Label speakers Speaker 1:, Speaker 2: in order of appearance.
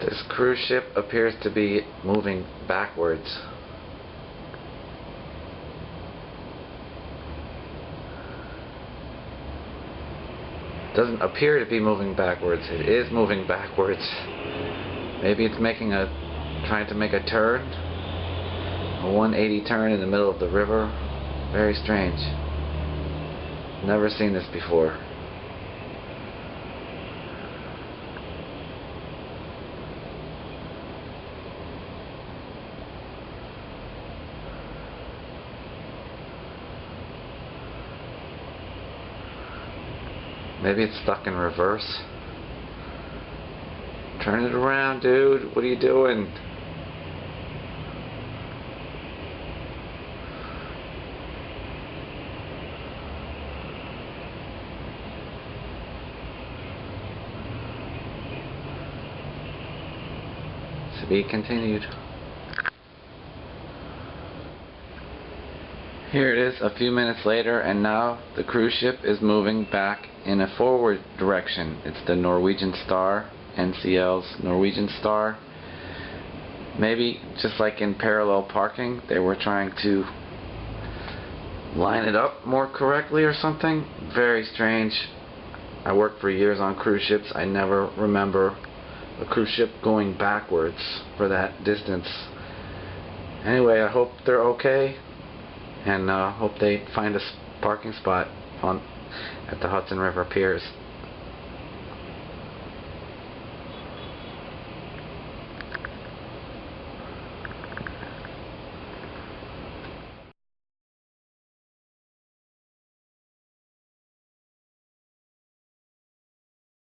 Speaker 1: This cruise ship appears to be moving backwards. Doesn't appear to be moving backwards. It is moving backwards. Maybe it's trying to make a turn. A 180 turn in the middle of the river. Very strange. Never seen this before. Maybe it's stuck in reverse. Turn it around, dude. What are you doing? To be continued. Here it is a few minutes later, and now the cruise ship is moving back in a forward direction. It's the Norwegian Star, NCL's Norwegian Star. Maybe just like in parallel parking, they were trying to line it up more correctly or something. Very strange. I worked for years on cruise ships. I never remember a cruise ship going backwards for that distance. Anyway, I hope they're okay, and hope they find a parking spot at the Hudson River Piers.